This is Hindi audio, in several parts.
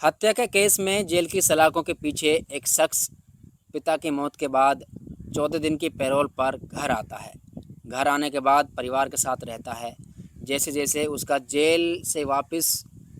हत्या के केस में जेल की सलाखों के पीछे एक शख्स पिता की मौत के बाद 14 दिन की पैरोल पर घर आता है। घर आने के बाद परिवार के साथ रहता है। जैसे जैसे उसका जेल से वापस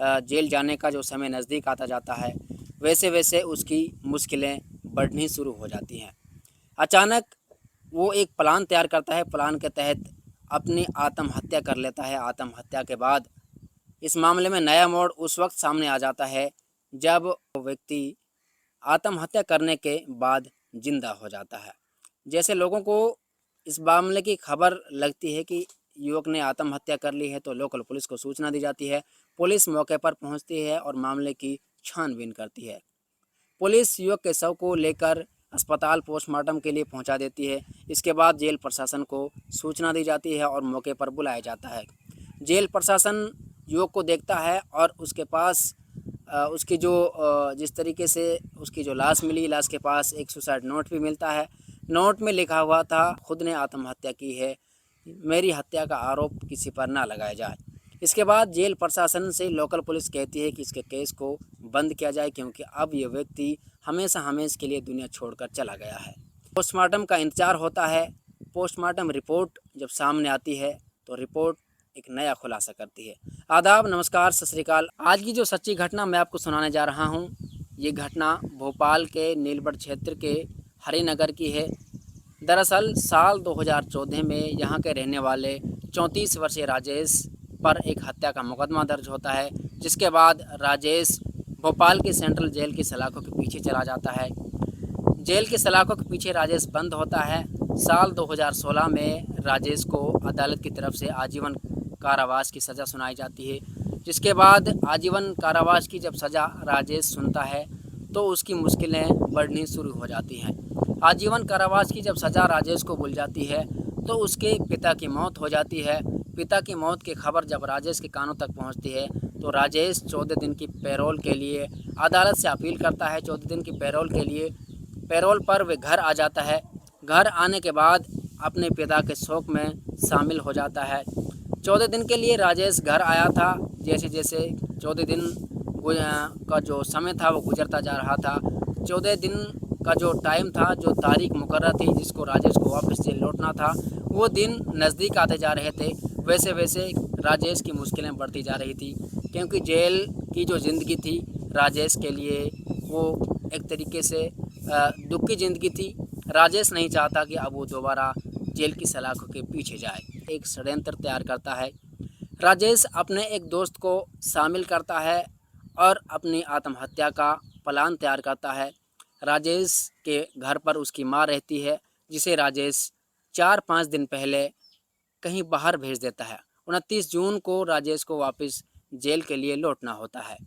जेल जाने का जो समय नज़दीक आता जाता है, वैसे वैसे उसकी मुश्किलें बढ़नी शुरू हो जाती हैं। अचानक वो एक प्लान तैयार करता है। प्लान के तहत अपनी आत्महत्या कर लेता है। आत्महत्या के बाद इस मामले में नया मोड़ उस वक्त सामने आ जाता है जब वो व्यक्ति आत्महत्या करने के बाद जिंदा हो जाता है। जैसे लोगों को इस मामले की खबर लगती है कि युवक ने आत्महत्या कर ली है, तो लोकल पुलिस को सूचना दी जाती है। पुलिस मौके पर पहुंचती है और मामले की छानबीन करती है। पुलिस युवक के शव को लेकर अस्पताल पोस्टमार्टम के लिए पहुंचा देती है। इसके बाद जेल प्रशासन को सूचना दी जाती है और मौके पर बुलाया जाता है। जेल प्रशासन युवक को देखता है और उसके पास उसकी जो जिस तरीके से उसकी जो लाश मिली, लाश के पास एक सुसाइड नोट भी मिलता है। नोट में लिखा हुआ था, खुद ने आत्महत्या की है, मेरी हत्या का आरोप किसी पर ना लगाया जाए। इसके बाद जेल प्रशासन से लोकल पुलिस कहती है कि इसके केस को बंद किया जाए, क्योंकि अब ये व्यक्ति हमेशा हमेशा के लिए दुनिया छोड़कर चला गया है। पोस्टमार्टम का इंतजार होता है। पोस्टमार्टम रिपोर्ट जब सामने आती है तो रिपोर्ट एक नया खुलासा करती है। आदाब, नमस्कार, सत श्री अकाल। आज की जो सच्ची घटना मैं आपको सुनाने जा रहा हूँ, ये घटना भोपाल के नीलबढ़ क्षेत्र के हरिनगर की है। दरअसल साल 2014 में यहाँ के रहने वाले 34 वर्षीय राजेश पर एक हत्या का मुकदमा दर्ज होता है, जिसके बाद राजेश भोपाल की सेंट्रल जेल की सलाखों के पीछे चला जाता है। जेल की सलाखों के पीछे राजेश बंद होता है। साल 2016 में राजेश को अदालत की तरफ से आजीवन कारावास की सज़ा सुनाई जाती है, जिसके बाद आजीवन कारावास की जब सज़ा राजेश सुनता है तो उसकी मुश्किलें बढ़नी शुरू हो जाती हैं। आजीवन कारावास की जब सज़ा राजेश को मिल जाती है तो उसके पिता की मौत हो जाती है। पिता की मौत की खबर जब राजेश के कानों तक पहुंचती है तो राजेश 14 दिन की पैरोल के लिए अदालत से अपील करता है। 14 दिन की पैरोल के लिए पैरोल पर वे घर आ जाता है। घर आने के बाद अपने पिता के शोक में शामिल हो जाता है। 14 दिन के लिए राजेश घर आया था। जैसे जैसे 14 दिन का जो समय था वो गुजरता जा रहा था। 14 दिन का जो टाइम था, जो तारीख मुकर्रर थी जिसको राजेश को वापस जेल लौटना था, वो दिन नज़दीक आते जा रहे थे। वैसे वैसे राजेश की मुश्किलें बढ़ती जा रही थी, क्योंकि जेल की जो ज़िंदगी थी राजेश के लिए वो एक तरीके से दुख की ज़िंदगी थी। राजेश नहीं चाहता कि अब वो दोबारा जेल की सलाखों के पीछे जाए। एक षड्यंत्र तैयार करता है। राजेश अपने एक दोस्त को शामिल करता है और अपनी आत्महत्या का प्लान तैयार करता है। राजेश के घर पर उसकी माँ रहती है, जिसे राजेश 4-5 दिन पहले कहीं बाहर भेज देता है। 29 जून को राजेश को वापस जेल के लिए लौटना होता है।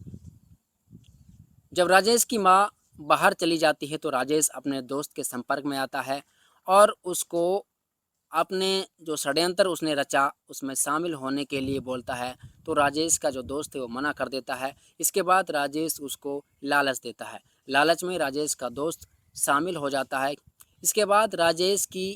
जब राजेश की माँ बाहर चली जाती है तो राजेश अपने दोस्त के संपर्क में आता है और उसको अपने जो षड्यंत्र उसने रचा उसमें शामिल होने के लिए बोलता है। तो राजेश का जो दोस्त है वो मना कर देता है। इसके बाद राजेश उसको लालच देता है। लालच में राजेश का दोस्त शामिल हो जाता है। इसके बाद राजेश की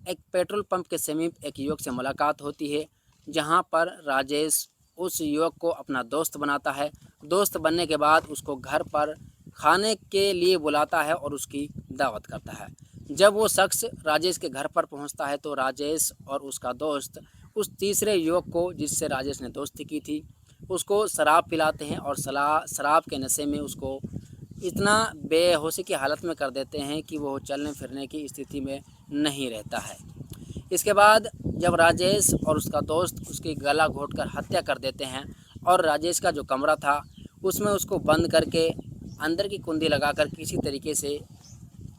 एक पेट्रोल पंप के समीप एक युवक से मुलाकात होती है, जहां पर राजेश उस युवक को अपना दोस्त बनाता है। दोस्त बनने के बाद उसको घर पर खाने के लिए बुलाता है और उसकी दावत करता है। जब वो शख्स राजेश के घर पर पहुंचता है तो राजेश और उसका दोस्त उस तीसरे युवक को, जिससे राजेश ने दोस्ती की थी, उसको शराब पिलाते हैं और शराब के नशे में उसको इतना बेहोशी की हालत में कर देते हैं कि वो चलने फिरने की स्थिति में नहीं रहता है। इसके बाद जब राजेश और उसका दोस्त उसकी गला घोंटकर हत्या कर देते हैं और राजेश का जो कमरा था उसमें उसको बंद करके अंदर की कुंडी लगाकर किसी तरीके से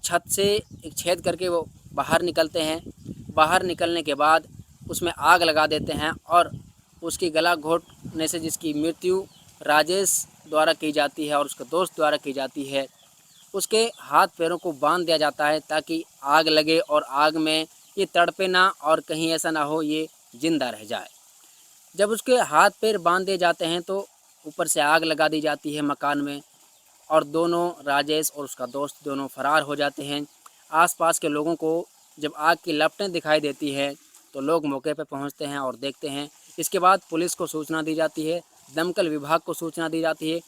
छत से एक छेद करके वो बाहर निकलते हैं। बाहर निकलने के बाद उसमें आग लगा देते हैं और उसकी गला घोंटने से जिसकी मृत्यु राजेश द्वारा की जाती है और उसके दोस्त द्वारा की जाती है, उसके हाथ पैरों को बांध दिया जाता है ताकि आग लगे और आग में ये तड़पे ना और कहीं ऐसा ना हो ये ज़िंदा रह जाए। जब उसके हाथ पैर बांध दिए जाते हैं तो ऊपर से आग लगा दी जाती है मकान में और दोनों राजेश और उसका दोस्त दोनों फरार हो जाते हैं। आसपास के लोगों को जब आग की लपटें दिखाई देती हैं तो लोग मौके पर पहुंचते हैं और देखते हैं। इसके बाद पुलिस को सूचना दी जाती है, दमकल विभाग को सूचना दी जाती है।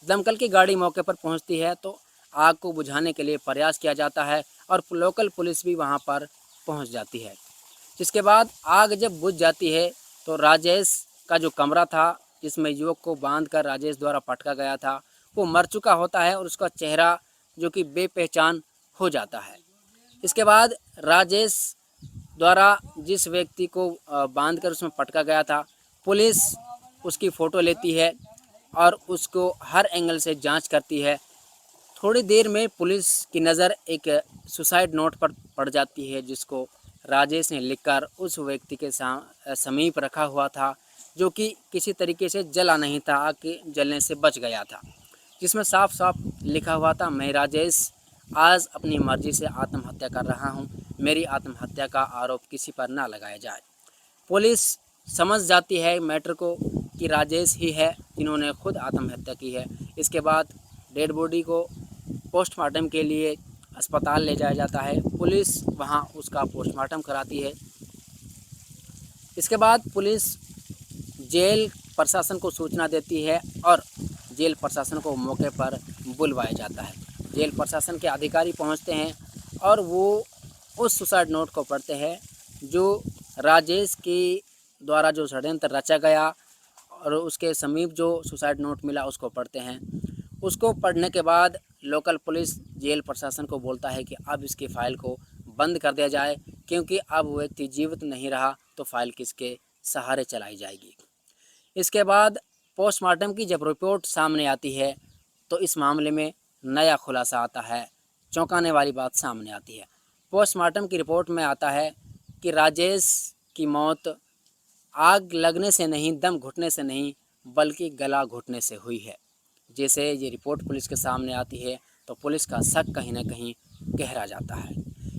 दमकल की गाड़ी मौके पर पहुंचती है तो आग को बुझाने के लिए प्रयास किया जाता है और लोकल पुलिस भी वहां पर पहुंच जाती है। जिसके बाद आग जब बुझ जाती है तो राजेश का जो कमरा था जिसमें युवक को बांधकर राजेश द्वारा पटका गया था वो मर चुका होता है और उसका चेहरा जो कि बेपहचान हो जाता है। इसके बाद राजेश द्वारा जिस व्यक्ति को बांधकर उसमें पटका गया था, पुलिस उसकी फ़ोटो लेती है और उसको हर एंगल से जांच करती है। थोड़ी देर में पुलिस की नज़र एक सुसाइड नोट पर पड़ जाती है जिसको राजेश ने लिखकर उस व्यक्ति के समीप रखा हुआ था, जो कि किसी तरीके से जला नहीं था, आग के जलने से बच गया था, जिसमें साफ साफ लिखा हुआ था, मैं राजेश आज अपनी मर्जी से आत्महत्या कर रहा हूं, मेरी आत्महत्या का आरोप किसी पर ना लगाया जाए। पुलिस समझ जाती है मैटर को कि राजेश ही है जिन्होंने खुद आत्महत्या की है। इसके बाद डेड बॉडी को पोस्टमार्टम के लिए अस्पताल ले जाया जाता है। पुलिस वहां उसका पोस्टमार्टम कराती है। इसके बाद पुलिस जेल प्रशासन को सूचना देती है और जेल प्रशासन को मौके पर बुलवाया जाता है। जेल प्रशासन के अधिकारी पहुंचते हैं और वो उस सुसाइड नोट को पढ़ते हैं जो राजेश के द्वारा जो षड्यंत्र रचा गया और उसके समीप जो सुसाइड नोट मिला उसको पढ़ते हैं। उसको पढ़ने के बाद लोकल पुलिस जेल प्रशासन को बोलता है कि अब इसकी फ़ाइल को बंद कर दिया जाए, क्योंकि अब वो व्यक्ति जीवित नहीं रहा तो फाइल किसके सहारे चलाई जाएगी। इसके बाद पोस्टमार्टम की जब रिपोर्ट सामने आती है तो इस मामले में नया खुलासा आता है, चौंकाने वाली बात सामने आती है। पोस्टमार्टम की रिपोर्ट में आता है कि राजेश की मौत आग लगने से नहीं, दम घुटने से नहीं, बल्कि गला घुटने से हुई है। जैसे ये रिपोर्ट पुलिस के सामने आती है तो पुलिस का शक कहीं ना कहीं गहरा जाता है।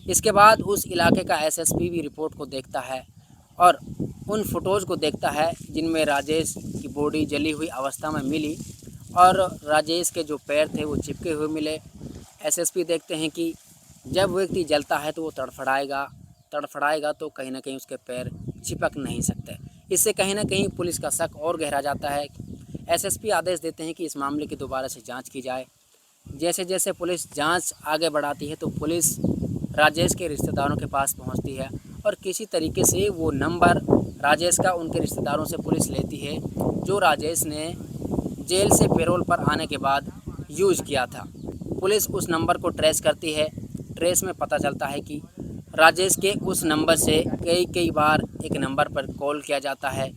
इसके बाद उस इलाके का एसएसपी भी रिपोर्ट को देखता है और उन फ़ोटोज़ को देखता है जिनमें राजेश की बॉडी जली हुई अवस्था में मिली और राजेश के जो पैर थे वो चिपके हुए मिले। एसएसपी देखते हैं कि जब व्यक्ति जलता है तो वो तड़फड़ाएगा तो कहीं ना कहीं उसके पैर चिपक नहीं सकते। इससे कहीं ना कहीं पुलिस का शक और गहरा जाता है। एसएसपी आदेश देते हैं कि इस मामले की दोबारा से जांच की जाए। जैसे जैसे पुलिस जांच आगे बढ़ाती है तो पुलिस राजेश के रिश्तेदारों के पास पहुंचती है और किसी तरीके से वो नंबर राजेश का उनके रिश्तेदारों से पुलिस लेती है जो राजेश ने जेल से पैरोल पर आने के बाद यूज़ किया था। पुलिस उस नंबर को ट्रेस करती है। ट्रेस में पता चलता है कि राजेश के उस नंबर से कई बार एक नंबर पर कॉल किया जाता है।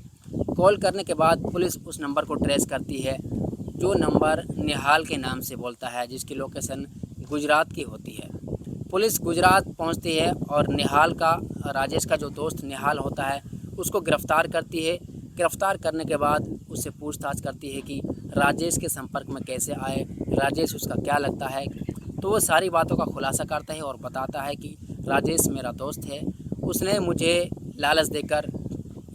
कॉल करने के बाद पुलिस उस नंबर को ट्रेस करती है जो नंबर निहाल के नाम से बोलता है, जिसकी लोकेशन गुजरात की होती है। पुलिस गुजरात पहुंचती है और निहाल का, राजेश का जो दोस्त निहाल होता है, उसको गिरफ़्तार करती है। गिरफ़्तार करने के बाद उससे पूछताछ करती है कि राजेश के संपर्क में कैसे आए, राजेश उसका क्या लगता है। तो वो सारी बातों का खुलासा करता है और बताता है कि राजेश मेरा दोस्त है, उसने मुझे लालच देकर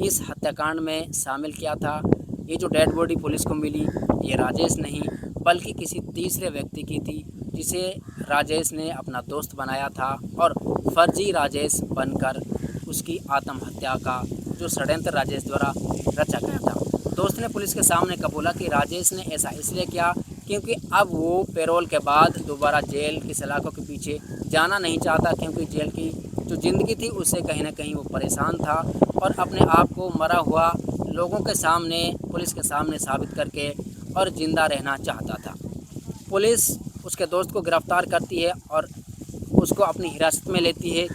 इस हत्याकांड में शामिल किया था। ये जो डेड बॉडी पुलिस को मिली ये राजेश नहीं बल्कि किसी तीसरे व्यक्ति की थी जिसे राजेश ने अपना दोस्त बनाया था और फर्जी राजेश बनकर उसकी आत्महत्या का जो षड्यंत्र राजेश द्वारा रचा गया था। दोस्त ने पुलिस के सामने कबूला कि राजेश ने ऐसा इसलिए किया क्योंकि अब वो पैरोल के बाद दोबारा जेल की सलाखों के पीछे जाना नहीं चाहता, क्योंकि जेल की जो ज़िंदगी थी उससे कहीं ना कहीं वो परेशान था और अपने आप को मरा हुआ लोगों के सामने, पुलिस के सामने साबित करके और ज़िंदा रहना चाहता था। पुलिस उसके दोस्त को गिरफ़्तार करती है और उसको अपनी हिरासत में लेती है।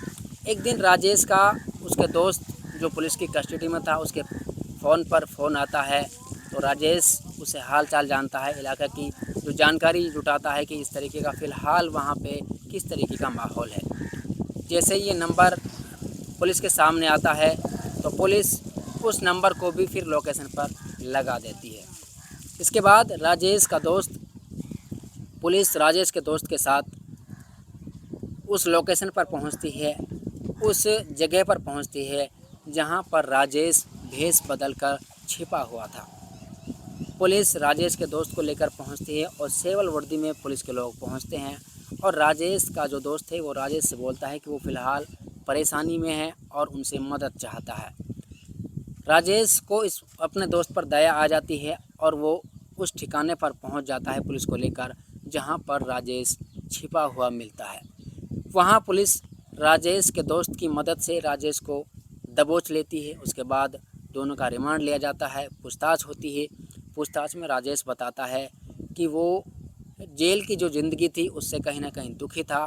एक दिन राजेश का उसके दोस्त जो पुलिस की कस्टडी में था उसके फ़ोन पर फ़ोन आता है तो राजेश उसे हाल चाल जानता है, इलाका की जो जानकारी जुटाता है कि इस तरीके का फ़िलहाल वहाँ पे किस तरीके का माहौल है। जैसे ये नंबर पुलिस के सामने आता है तो पुलिस उस नंबर को भी फिर लोकेशन पर लगा देती है। इसके बाद पुलिस राजेश के दोस्त के साथ उस लोकेशन पर पहुंचती है, उस जगह पर पहुंचती है जहां पर राजेश भेष बदलकर छिपा हुआ था। पुलिस राजेश के दोस्त को लेकर पहुंचती है और सेवल वर्दी में पुलिस के लोग पहुंचते हैं और राजेश का जो दोस्त है वो राजेश से बोलता है कि वो फ़िलहाल परेशानी में है और उनसे मदद चाहता है। राजेश को इस अपने दोस्त पर दया आ जाती है और वो उस ठिकाने पर पहुंच जाता है पुलिस को लेकर, जहां पर राजेश छिपा हुआ मिलता है। वहां पुलिस राजेश के दोस्त की मदद से राजेश को दबोच लेती है। उसके बाद दोनों का रिमांड लिया जाता है, पूछताछ होती है। पूछताछ में राजेश बताता है कि वो जेल की जो ज़िंदगी थी उससे कहीं ना कहीं दुखी था।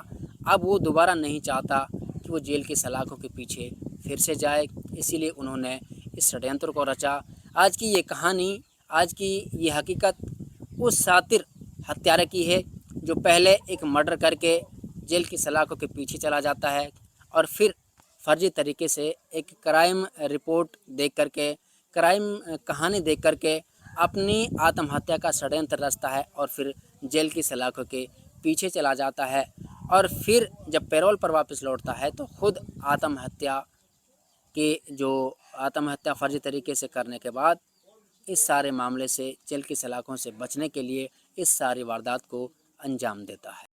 अब वो दोबारा नहीं चाहता कि वो जेल की सलाखों के पीछे फिर से जाए, इसीलिए उन्होंने इस षड्यंत्र को रचा। आज की ये कहानी, आज की ये हकीकत उस शातिर हत्यारे की है जो पहले एक मर्डर करके जेल की सलाखों के पीछे चला जाता है और फिर फर्जी तरीके से एक क्राइम रिपोर्ट देख करके, क्राइम कहानी देख करके अपनी आत्महत्या का षड्यंत्र रचता है और फिर जेल की सलाखों के पीछे चला जाता है। और फिर जब पैरोल पर वापस लौटता है तो खुद आत्महत्या फर्जी तरीके से करने के बाद इस सारे मामले से, जेल की सलाखों से बचने के लिए इस सारी वारदात को अंजाम देता है।